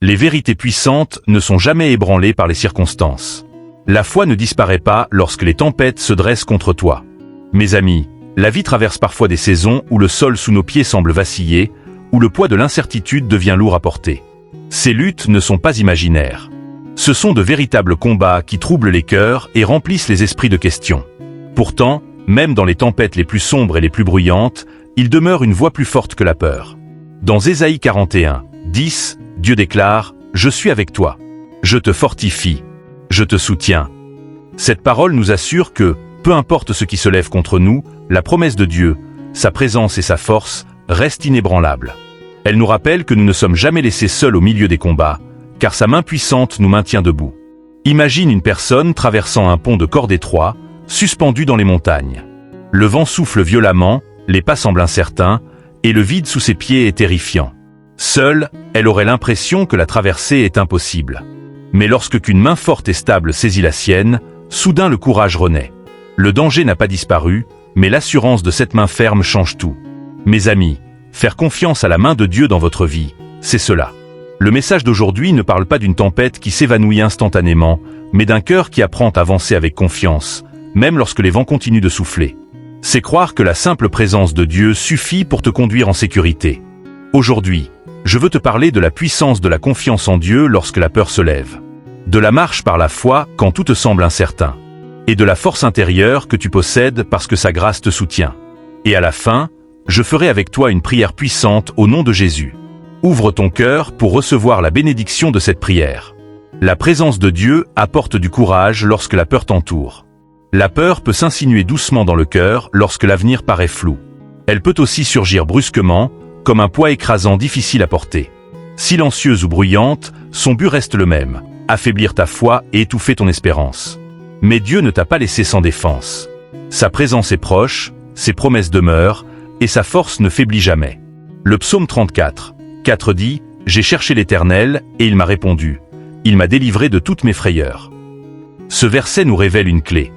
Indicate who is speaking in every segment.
Speaker 1: Les vérités puissantes ne sont jamais ébranlées par les circonstances. La foi ne disparaît pas lorsque les tempêtes se dressent contre toi. Mes amis, la vie traverse parfois des saisons où le sol sous nos pieds semble vaciller, où le poids de l'incertitude devient lourd à porter. Ces luttes ne sont pas imaginaires. Ce sont de véritables combats qui troublent les cœurs et remplissent les esprits de questions. Pourtant, même dans les tempêtes les plus sombres et les plus bruyantes, il demeure une voix plus forte que la peur. Dans Ésaïe 41, 10, Dieu déclare « Je suis avec toi. Je te fortifie. Je te soutiens. » Cette parole nous assure que, peu importe ce qui se lève contre nous, la promesse de Dieu, sa présence et sa force restent inébranlables. Elle nous rappelle que nous ne sommes jamais laissés seuls au milieu des combats, car sa main puissante nous maintient debout. Imagine une personne traversant un pont de corde étroit, suspendu dans les montagnes. Le vent souffle violemment, les pas semblent incertains, et le vide sous ses pieds est terrifiant. Seule, elle aurait l'impression que la traversée est impossible. Mais lorsque qu'une main forte et stable saisit la sienne, soudain le courage renaît. Le danger n'a pas disparu, mais l'assurance de cette main ferme change tout. Mes amis, faire confiance à la main de Dieu dans votre vie, c'est cela. Le message d'aujourd'hui ne parle pas d'une tempête qui s'évanouit instantanément, mais d'un cœur qui apprend à avancer avec confiance, même lorsque les vents continuent de souffler. C'est croire que la simple présence de Dieu suffit pour te conduire en sécurité. Aujourd'hui, je veux te parler de la puissance de la confiance en Dieu lorsque la peur se lève. De la marche par la foi quand tout te semble incertain. Et de la force intérieure que tu possèdes parce que sa grâce te soutient. Et à la fin, je ferai avec toi une prière puissante au nom de Jésus. Ouvre ton cœur pour recevoir la bénédiction de cette prière. La présence de Dieu apporte du courage lorsque la peur t'entoure. La peur peut s'insinuer doucement dans le cœur lorsque l'avenir paraît flou. Elle peut aussi surgir brusquement, comme un poids écrasant difficile à porter. Silencieuse ou bruyante, son but reste le même, affaiblir ta foi et étouffer ton espérance. Mais Dieu ne t'a pas laissé sans défense. Sa présence est proche, ses promesses demeurent, et sa force ne faiblit jamais. Le psaume 34, 4 dit « J'ai cherché l'Éternel, et il m'a répondu. Il m'a délivré de toutes mes frayeurs. » Ce verset nous révèle une clé.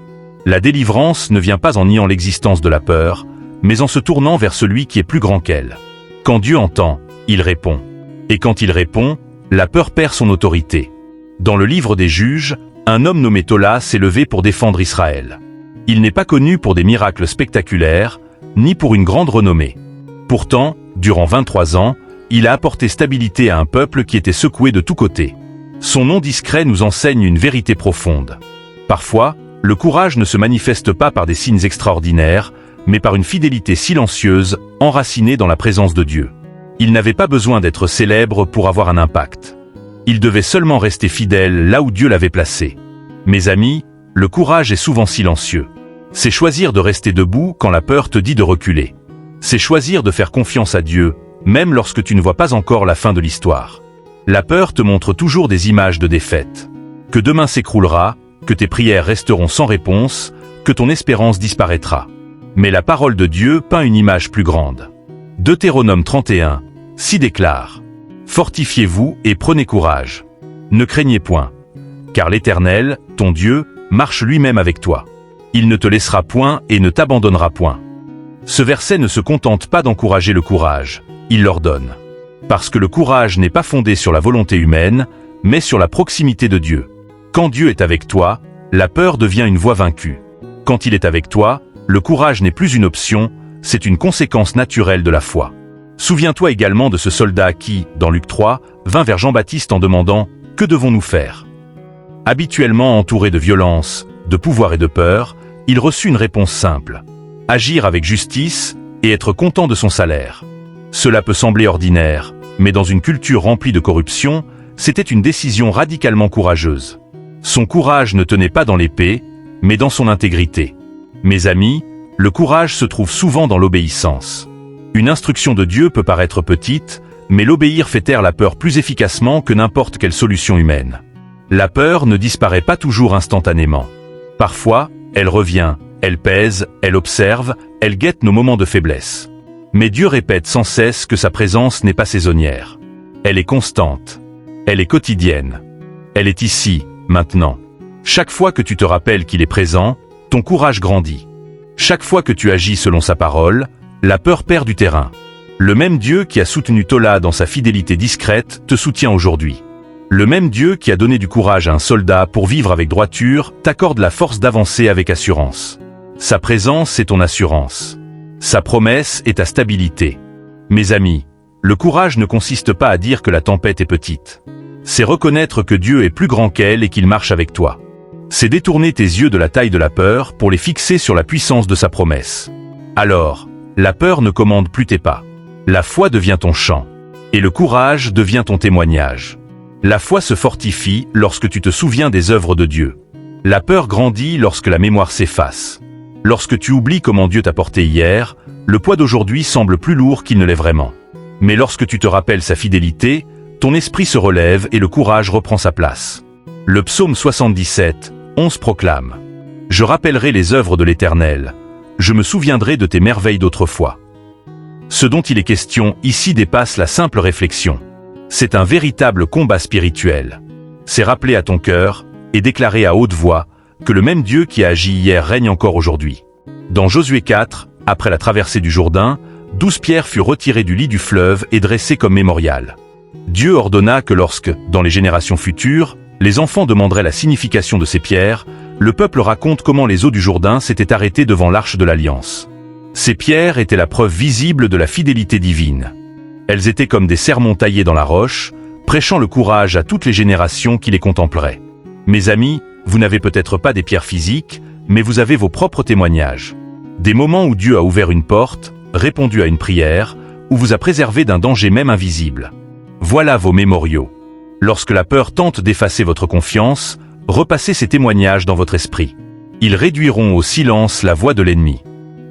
Speaker 1: La délivrance ne vient pas en niant l'existence de la peur, mais en se tournant vers celui qui est plus grand qu'elle. Quand Dieu entend, il répond. Et quand il répond, la peur perd son autorité. Dans le livre des Juges, un homme nommé Tola s'est levé pour défendre Israël. Il n'est pas connu pour des miracles spectaculaires, ni pour une grande renommée. Pourtant, durant 23 ans, il a apporté stabilité à un peuple qui était secoué de tous côtés. Son nom discret nous enseigne une vérité profonde. Parfois, le courage ne se manifeste pas par des signes extraordinaires, mais par une fidélité silencieuse, enracinée dans la présence de Dieu. Il n'avait pas besoin d'être célèbre pour avoir un impact. Il devait seulement rester fidèle là où Dieu l'avait placé. Mes amis, le courage est souvent silencieux. C'est choisir de rester debout quand la peur te dit de reculer. C'est choisir de faire confiance à Dieu, même lorsque tu ne vois pas encore la fin de l'histoire. La peur te montre toujours des images de défaite. Que demain s'écroulera, que tes prières resteront sans réponse, que ton espérance disparaîtra. Mais la parole de Dieu peint une image plus grande. Deutéronome 31, 6 déclare « Fortifiez-vous et prenez courage. Ne craignez point. Car l'Éternel, ton Dieu, marche lui-même avec toi. Il ne te laissera point et ne t'abandonnera point. » Ce verset ne se contente pas d'encourager le courage, il l'ordonne. Parce que le courage n'est pas fondé sur la volonté humaine, mais sur la proximité de Dieu. Quand Dieu est avec toi, la peur devient une voie vaincue. Quand il est avec toi, le courage n'est plus une option, c'est une conséquence naturelle de la foi. Souviens-toi également de ce soldat qui, dans Luc 3, vint vers Jean-Baptiste en demandant « Que devons-nous faire ?» Habituellement entouré de violence, de pouvoir et de peur, il reçut une réponse simple. Agir avec justice et être content de son salaire. Cela peut sembler ordinaire, mais dans une culture remplie de corruption, c'était une décision radicalement courageuse. Son courage ne tenait pas dans l'épée, mais dans son intégrité. Mes amis, le courage se trouve souvent dans l'obéissance. Une instruction de Dieu peut paraître petite, mais l'obéir fait taire la peur plus efficacement que n'importe quelle solution humaine. La peur ne disparaît pas toujours instantanément. Parfois, elle revient, elle pèse, elle observe, elle guette nos moments de faiblesse. Mais Dieu répète sans cesse que sa présence n'est pas saisonnière. Elle est constante. Elle est quotidienne. Elle est ici, maintenant. Chaque fois que tu te rappelles qu'il est présent, ton courage grandit. Chaque fois que tu agis selon sa parole, la peur perd du terrain. Le même Dieu qui a soutenu Tola dans sa fidélité discrète te soutient aujourd'hui. Le même Dieu qui a donné du courage à un soldat pour vivre avec droiture t'accorde la force d'avancer avec assurance. Sa présence est ton assurance. Sa promesse est ta stabilité. Mes amis, le courage ne consiste pas à dire que la tempête est petite. C'est reconnaître que Dieu est plus grand qu'elle et qu'il marche avec toi. C'est détourner tes yeux de la taille de la peur pour les fixer sur la puissance de sa promesse. Alors, la peur ne commande plus tes pas. La foi devient ton chant. Et le courage devient ton témoignage. La foi se fortifie lorsque tu te souviens des œuvres de Dieu. La peur grandit lorsque la mémoire s'efface. Lorsque tu oublies comment Dieu t'a porté hier, le poids d'aujourd'hui semble plus lourd qu'il ne l'est vraiment. Mais lorsque tu te rappelles sa fidélité, ton esprit se relève et le courage reprend sa place. Le psaume 77, 11 proclame « Je rappellerai les œuvres de l'Éternel, je me souviendrai de tes merveilles d'autrefois. » Ce dont il est question ici dépasse la simple réflexion. C'est un véritable combat spirituel. C'est rappeler à ton cœur et déclarer à haute voix que le même Dieu qui a agi hier règne encore aujourd'hui. Dans Josué 4, après la traversée du Jourdain, 12 pierres furent retirées du lit du fleuve et dressées comme mémorial. Dieu ordonna que lorsque, dans les générations futures, les enfants demanderaient la signification de ces pierres, le peuple raconte comment les eaux du Jourdain s'étaient arrêtées devant l'arche de l'Alliance. Ces pierres étaient la preuve visible de la fidélité divine. Elles étaient comme des sermons taillés dans la roche, prêchant le courage à toutes les générations qui les contempleraient. Mes amis, vous n'avez peut-être pas des pierres physiques, mais vous avez vos propres témoignages. Des moments où Dieu a ouvert une porte, répondu à une prière, ou vous a préservé d'un danger même invisible. Voilà vos mémoriaux. Lorsque la peur tente d'effacer votre confiance, repassez ces témoignages dans votre esprit. Ils réduiront au silence la voix de l'ennemi.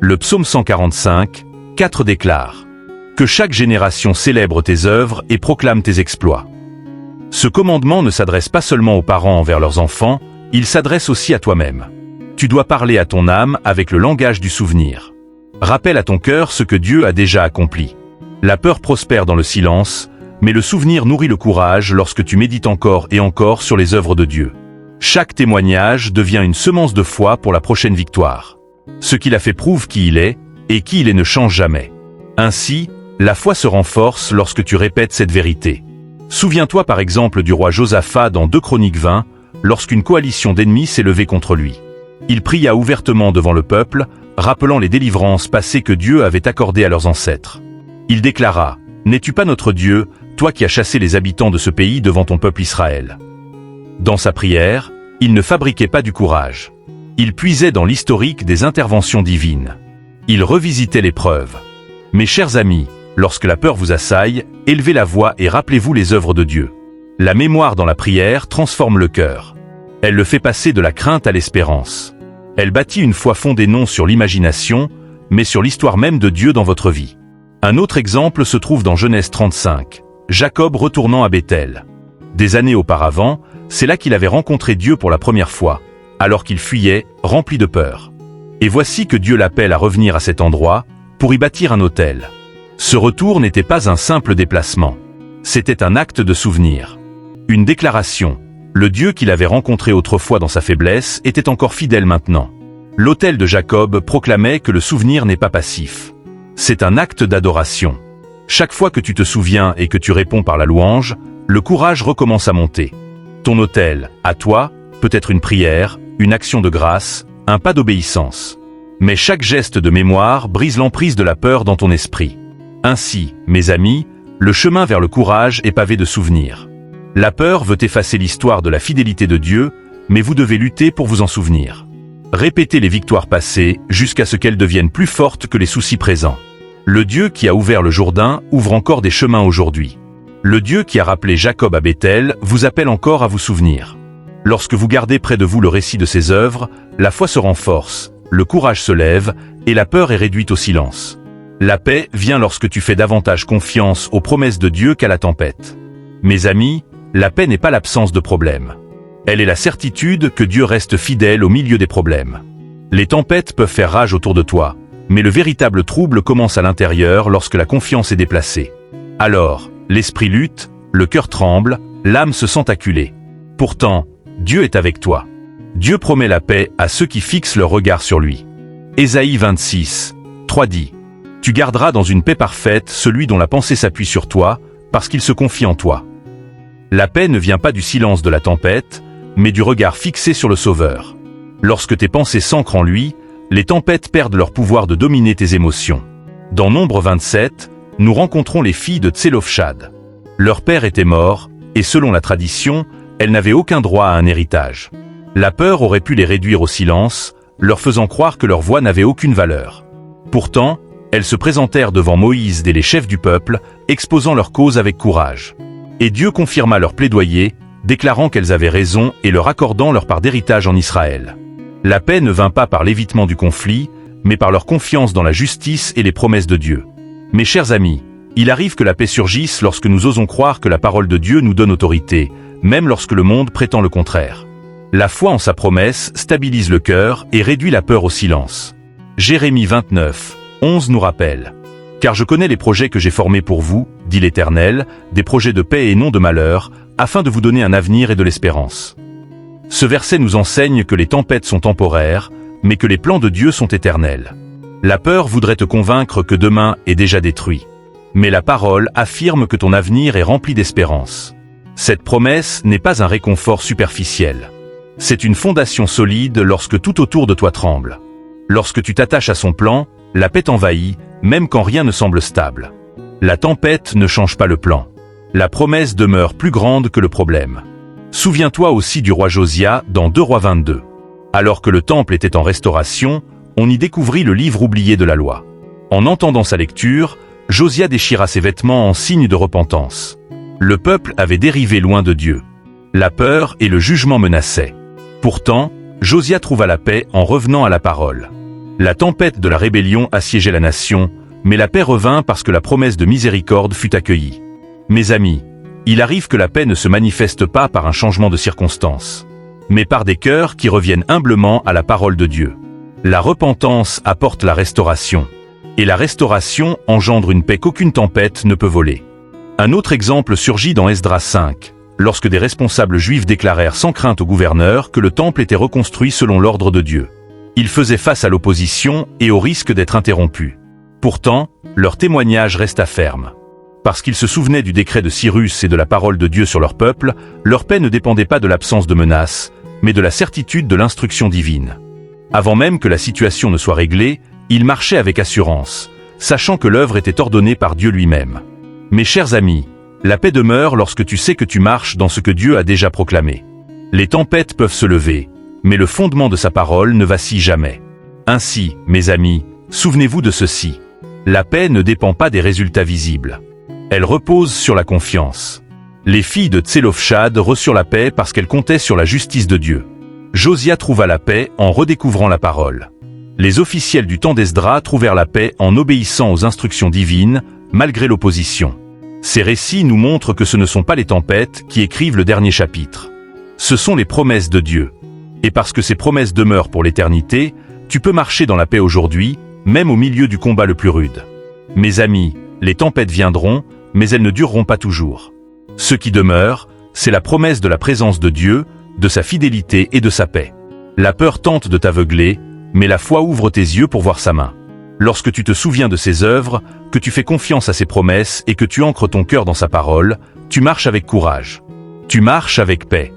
Speaker 1: Le psaume 145, 4 déclare « Que chaque génération célèbre tes œuvres et proclame tes exploits. » Ce commandement ne s'adresse pas seulement aux parents envers leurs enfants, il s'adresse aussi à toi-même. Tu dois parler à ton âme avec le langage du souvenir. Rappelle à ton cœur ce que Dieu a déjà accompli. La peur prospère dans le silence, mais le souvenir nourrit le courage lorsque tu médites encore et encore sur les œuvres de Dieu. Chaque témoignage devient une semence de foi pour la prochaine victoire. Ce qu'il a fait prouve qui il est, et qui il est ne change jamais. Ainsi, la foi se renforce lorsque tu répètes cette vérité. Souviens-toi par exemple du roi Josaphat dans 2 Chroniques 20, lorsqu'une coalition d'ennemis s'est levée contre lui. Il pria ouvertement devant le peuple, rappelant les délivrances passées que Dieu avait accordées à leurs ancêtres. Il déclara « N'es-tu pas notre Dieu, toi qui as chassé les habitants de ce pays devant ton peuple Israël ?» Dans sa prière, il ne fabriquait pas du courage. Il puisait dans l'historique des interventions divines. Il revisitait les preuves. Mes chers amis, lorsque la peur vous assaille, élevez la voix et rappelez-vous les œuvres de Dieu. La mémoire dans la prière transforme le cœur. Elle le fait passer de la crainte à l'espérance. Elle bâtit une foi fondée non sur l'imagination, mais sur l'histoire même de Dieu dans votre vie. Un autre exemple se trouve dans Genèse 35, Jacob retournant à Béthel. Des années auparavant, c'est là qu'il avait rencontré Dieu pour la première fois, alors qu'il fuyait, rempli de peur. Et voici que Dieu l'appelle à revenir à cet endroit, pour y bâtir un autel. Ce retour n'était pas un simple déplacement. C'était un acte de souvenir. Une déclaration. Le Dieu qu'il avait rencontré autrefois dans sa faiblesse était encore fidèle maintenant. L'autel de Jacob proclamait que le souvenir n'est pas passif. C'est un acte d'adoration. Chaque fois que tu te souviens et que tu réponds par la louange, le courage recommence à monter. Ton autel, à toi, peut être une prière, une action de grâce, un pas d'obéissance. Mais chaque geste de mémoire brise l'emprise de la peur dans ton esprit. Ainsi, mes amis, le chemin vers le courage est pavé de souvenirs. La peur veut effacer l'histoire de la fidélité de Dieu, mais vous devez lutter pour vous en souvenir. Répétez les victoires passées jusqu'à ce qu'elles deviennent plus fortes que les soucis présents. Le Dieu qui a ouvert le Jourdain ouvre encore des chemins aujourd'hui. Le Dieu qui a rappelé Jacob à Béthel vous appelle encore à vous souvenir. Lorsque vous gardez près de vous le récit de ses œuvres, la foi se renforce, le courage se lève et la peur est réduite au silence. La paix vient lorsque tu fais davantage confiance aux promesses de Dieu qu'à la tempête. Mes amis, la paix n'est pas l'absence de problèmes. Elle est la certitude que Dieu reste fidèle au milieu des problèmes. Les tempêtes peuvent faire rage autour de toi, mais le véritable trouble commence à l'intérieur lorsque la confiance est déplacée. Alors, l'esprit lutte, le cœur tremble, l'âme se sent acculée. Pourtant, Dieu est avec toi. Dieu promet la paix à ceux qui fixent leur regard sur lui. Ésaïe 26, 3 dit « Tu garderas dans une paix parfaite celui dont la pensée s'appuie sur toi, parce qu'il se confie en toi. » La paix ne vient pas du silence de la tempête, mais du regard fixé sur le Sauveur. Lorsque tes pensées s'ancrent en lui, les tempêtes perdent leur pouvoir de dominer tes émotions. Dans Nombre 27, nous rencontrons les filles de Tselofshad. Leur père était mort, et selon la tradition, elles n'avaient aucun droit à un héritage. La peur aurait pu les réduire au silence, leur faisant croire que leur voix n'avait aucune valeur. Pourtant, elles se présentèrent devant Moïse et les chefs du peuple, exposant leur cause avec courage. Et Dieu confirma leur plaidoyer, déclarant qu'elles avaient raison et leur accordant leur part d'héritage en Israël. La paix ne vint pas par l'évitement du conflit, mais par leur confiance dans la justice et les promesses de Dieu. Mes chers amis, il arrive que la paix surgisse lorsque nous osons croire que la parole de Dieu nous donne autorité, même lorsque le monde prétend le contraire. La foi en sa promesse stabilise le cœur et réduit la peur au silence. Jérémie 29, 11 nous rappelle « Car je connais les projets que j'ai formés pour vous, dit l'Éternel, des projets de paix et non de malheur, afin de vous donner un avenir et de l'espérance. » Ce verset nous enseigne que les tempêtes sont temporaires, mais que les plans de Dieu sont éternels. La peur voudrait te convaincre que demain est déjà détruit. Mais la parole affirme que ton avenir est rempli d'espérance. Cette promesse n'est pas un réconfort superficiel. C'est une fondation solide lorsque tout autour de toi tremble. Lorsque tu t'attaches à son plan, la paix t'envahit, même quand rien ne semble stable. La tempête ne change pas le plan. La promesse demeure plus grande que le problème. Souviens-toi aussi du roi Josia dans 2 Rois 22. Alors que le temple était en restauration, on y découvrit le livre oublié de la loi. En entendant sa lecture, Josia déchira ses vêtements en signe de repentance. Le peuple avait dérivé loin de Dieu. La peur et le jugement menaçaient. Pourtant, Josia trouva la paix en revenant à la parole. La tempête de la rébellion assiégeait la nation, mais la paix revint parce que la promesse de miséricorde fut accueillie. Mes amis, il arrive que la paix ne se manifeste pas par un changement de circonstances, mais par des cœurs qui reviennent humblement à la parole de Dieu. La repentance apporte la restauration, et la restauration engendre une paix qu'aucune tempête ne peut voler. Un autre exemple surgit dans Esdras 5, lorsque des responsables juifs déclarèrent sans crainte au gouverneur que le temple était reconstruit selon l'ordre de Dieu. Ils faisaient face à l'opposition et au risque d'être interrompus. Pourtant, leur témoignage resta ferme. Parce qu'ils se souvenaient du décret de Cyrus et de la parole de Dieu sur leur peuple, leur paix ne dépendait pas de l'absence de menaces, mais de la certitude de l'instruction divine. Avant même que la situation ne soit réglée, ils marchaient avec assurance, sachant que l'œuvre était ordonnée par Dieu lui-même. Mes chers amis, la paix demeure lorsque tu sais que tu marches dans ce que Dieu a déjà proclamé. Les tempêtes peuvent se lever, mais le fondement de sa parole ne vacille jamais. Ainsi, mes amis, souvenez-vous de ceci. La paix ne dépend pas des résultats visibles. Elle repose sur la confiance. Les filles de Tselofshad reçurent la paix parce qu'elles comptaient sur la justice de Dieu. Josia trouva la paix en redécouvrant la parole. Les officiels du temps d'Esdras trouvèrent la paix en obéissant aux instructions divines, malgré l'opposition. Ces récits nous montrent que ce ne sont pas les tempêtes qui écrivent le dernier chapitre. Ce sont les promesses de Dieu. Et parce que ces promesses demeurent pour l'éternité, tu peux marcher dans la paix aujourd'hui, même au milieu du combat le plus rude. Mes amis, les tempêtes viendront, mais elles ne dureront pas toujours. Ce qui demeure, c'est la promesse de la présence de Dieu, de sa fidélité et de sa paix. La peur tente de t'aveugler, mais la foi ouvre tes yeux pour voir sa main. Lorsque tu te souviens de ses œuvres, que tu fais confiance à ses promesses et que tu ancres ton cœur dans sa parole, tu marches avec courage. Tu marches avec paix.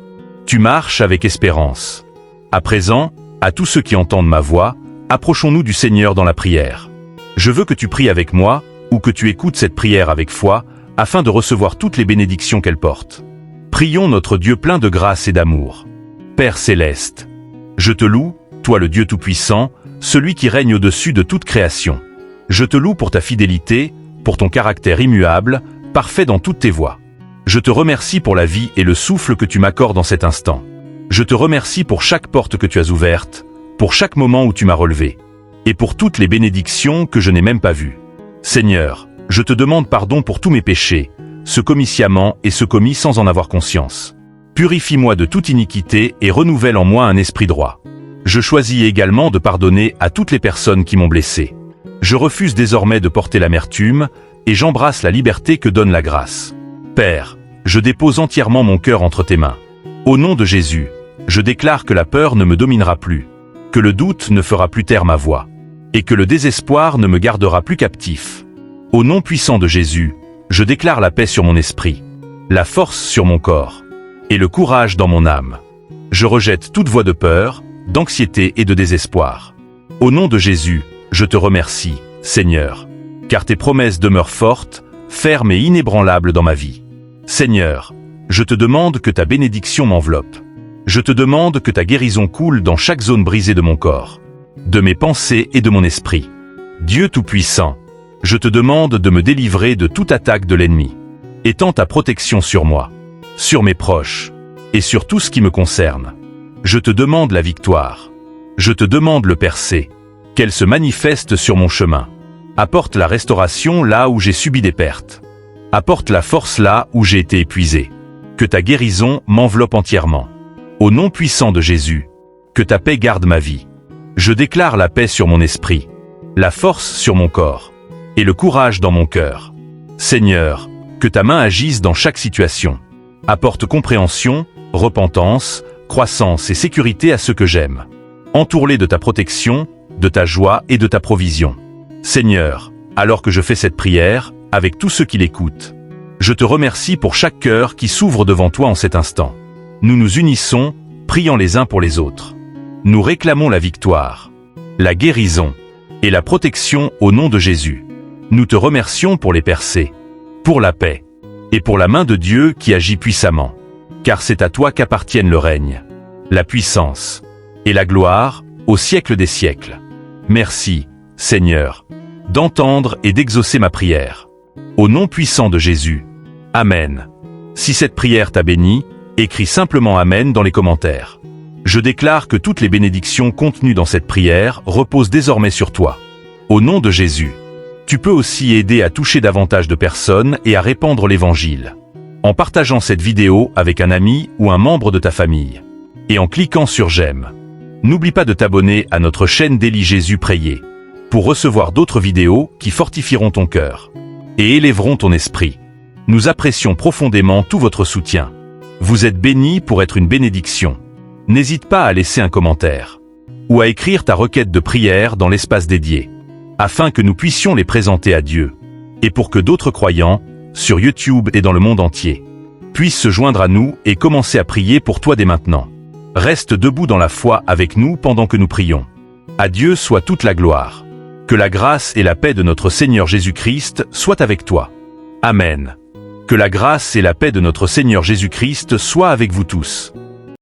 Speaker 1: Tu marches avec espérance. À présent, à tous ceux qui entendent ma voix, approchons-nous du Seigneur dans la prière. Je veux que tu pries avec moi, ou que tu écoutes cette prière avec foi, afin de recevoir toutes les bénédictions qu'elle porte. Prions notre Dieu plein de grâce et d'amour. Père céleste, je te loue, toi le Dieu tout-puissant, celui qui règne au-dessus de toute création. Je te loue pour ta fidélité, pour ton caractère immuable, parfait dans toutes tes voies. Je te remercie pour la vie et le souffle que tu m'accordes en cet instant. Je te remercie pour chaque porte que tu as ouverte, pour chaque moment où tu m'as relevé, et pour toutes les bénédictions que je n'ai même pas vues. Seigneur, je te demande pardon pour tous mes péchés, ceux commis sciemment et ceux commis sans en avoir conscience. Purifie-moi de toute iniquité et renouvelle en moi un esprit droit. Je choisis également de pardonner à toutes les personnes qui m'ont blessé. Je refuse désormais de porter l'amertume, et j'embrasse la liberté que donne la grâce. Père, je dépose entièrement mon cœur entre tes mains. Au nom de Jésus, je déclare que la peur ne me dominera plus, que le doute ne fera plus taire ma voix, et que le désespoir ne me gardera plus captif. Au nom puissant de Jésus, je déclare la paix sur mon esprit. la force sur mon corps, et le courage dans mon âme. Je rejette toute voie de peur, d'anxiété et de désespoir. Au nom de Jésus, je te remercie, Seigneur, car tes promesses demeurent fortes, fermes et inébranlables dans ma vie. Seigneur, je te demande que ta bénédiction m'enveloppe. Je te demande que ta guérison coule dans chaque zone brisée de mon corps, de mes pensées et de mon esprit. Dieu Tout-Puissant, je te demande de me délivrer de toute attaque de l'ennemi. Étends ta protection sur moi, sur mes proches, et sur tout ce qui me concerne. Je te demande la victoire. Je te demande le percé, qu'elle se manifeste sur mon chemin. Apporte la restauration là où j'ai subi des pertes. Apporte la force là où j'ai été épuisé. Que ta guérison m'enveloppe entièrement. Au nom puissant de Jésus, que ta paix garde ma vie. Je déclare la paix sur mon esprit, la force sur mon corps, et le courage dans mon cœur. Seigneur, que ta main agisse dans chaque situation. Apporte compréhension, repentance, croissance et sécurité à ceux que j'aime. Entoure-les de ta protection, de ta joie et de ta provision. Seigneur, alors que je fais cette prière, avec tous ceux qui l'écoutent, je te remercie pour chaque cœur qui s'ouvre devant toi en cet instant. Nous nous unissons, priant les uns pour les autres. Nous réclamons la victoire, la guérison et la protection au nom de Jésus. Nous te remercions pour les percées, pour la paix et pour la main de Dieu qui agit puissamment. Car c'est à toi qu'appartiennent le règne, la puissance et la gloire au siècle des siècles. Merci, Seigneur, d'entendre et d'exaucer ma prière. Au nom puissant de Jésus. Amen. Si cette prière t'a béni, écris simplement Amen dans les commentaires. Je déclare que toutes les bénédictions contenues dans cette prière reposent désormais sur toi. Au nom de Jésus. Tu peux aussi aider à toucher davantage de personnes et à répandre l'Évangile, en partageant cette vidéo avec un ami ou un membre de ta famille, et en cliquant sur j'aime. N'oublie pas de t'abonner à notre chaîne Daily Jésus Prier, pour recevoir d'autres vidéos qui fortifieront ton cœur et élèveront ton esprit. Nous apprécions profondément tout votre soutien. Vous êtes bénis pour être une bénédiction. N'hésite pas à laisser un commentaire ou à écrire ta requête de prière dans l'espace dédié, afin que nous puissions les présenter à Dieu, et pour que d'autres croyants, sur YouTube et dans le monde entier, puissent se joindre à nous et commencer à prier pour toi dès maintenant. Reste debout dans la foi avec nous pendant que nous prions. À Dieu soit toute la gloire. Que la grâce et la paix de notre Seigneur Jésus-Christ soient avec toi. Amen. Que la grâce et la paix de notre Seigneur Jésus-Christ soient avec vous tous.